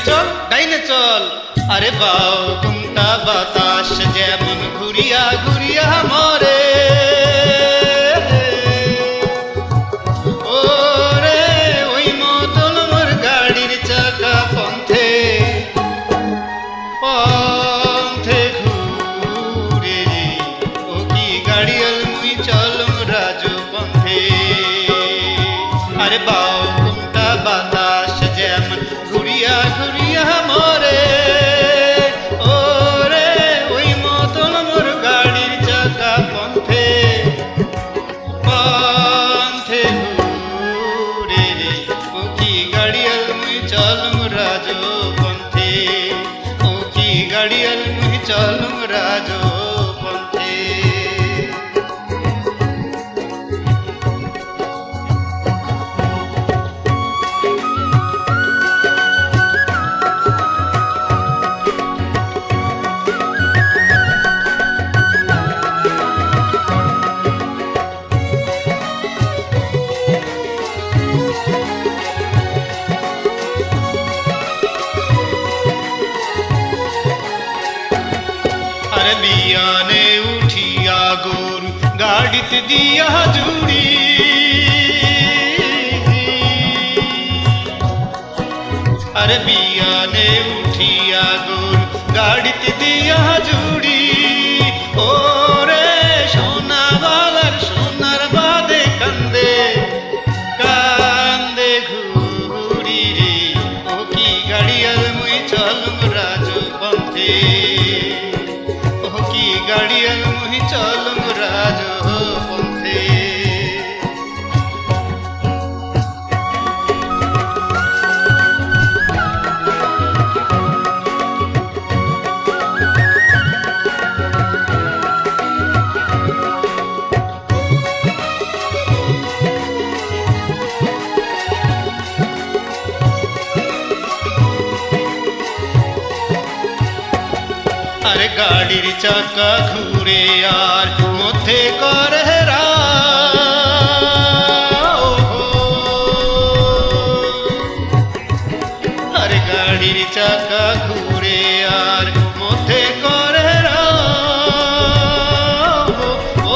চল ডাইনে চল আরে বাউ ঘুমটা বাতাস যেমন ঘুরিয়া ঘুরিয়া মরে ওরে ওই মতন মোর গাড়ির চাকা পন্থে পন্থে ঘুরে রে ও কি গাড়িয়াল মুই চলম রাজু পন্থে আরে বাউ ঘুমটা বাতাস যেমন ঘুরিয়া ঘুরিয়া মরে ওরে ওই মতন মোর গাড়ির চাকা পন্থে পন্থে ঘুরে রে ও কি গাড়িয়াল মুই চলম রাজু পন্থে ও কি গাড়িয়াল মুই চলম রাজু পন্থে আরে বিয়ানে উঠিয়া গরু গাড়িতে দিয়া জুড়ি আরে বিয়ানে উঠিয়া গরু গাড়িতে দিয়া জুড়ি ওরে সোনা গলার সোনার বাদে কান্দে কান্দে ঘুরি রে ও কি গাড়িয়াল মুই চলম রাজু পন্থে ও কি গাড়িয়াল মুই চলম রাজু পন্থে আরে গাড়ির চাকা ঘুরে আর মধ্যে করে আরে গাড়ির চাকা ঘুরে আর মধ্যে করে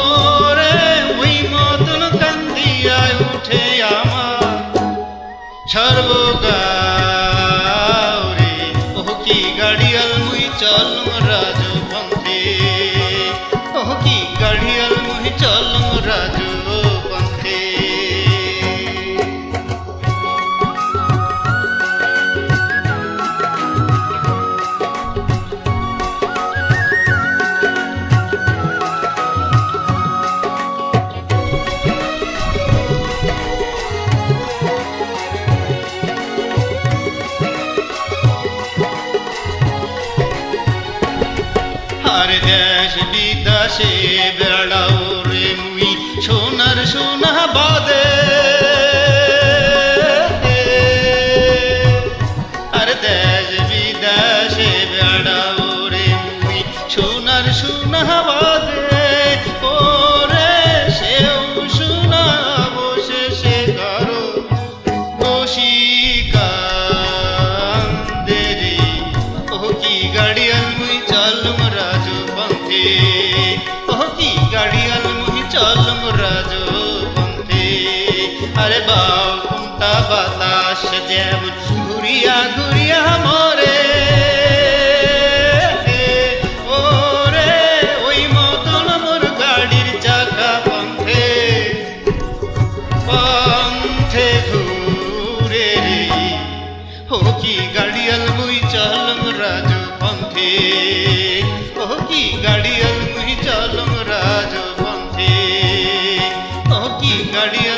ওরে ওই মতন কান্দিয়া উঠে আমার সর্বগা ও কি গাড়িয়াল মুই চলম রাজু পন্থে ও কি গাড়িয়াল মুই চলম রাজু পন্থে আর দেশ বিদেশে বেড়াও রে মুই সোনার সোনা বাদে আর দেশ বিদেশে বেড়াও রে মুই সোনার সোনা বাদে ওরে সেও সোনা অবশেষে কারো দোষী কান্দে রে ও কি গাড়িয়াল মুই চলম রাজু পন্থে ও কি গাড়িয়াল মুই চলম রাজু পন্থে আরে বাউ ঘুমটা বাতাস যেমন ঘুরিয়া ঘুরিয়া মরে ওরে ওই মতন মোর গাড়ির চাকা পন্থে পন্থে ঘুরে রে ও কি গাড়িয়াল মুই চলম রাজু পন্থে ও কি গাড়িয়াল মুই চলম রাজু পন্থে ও কি গাড়িয়াল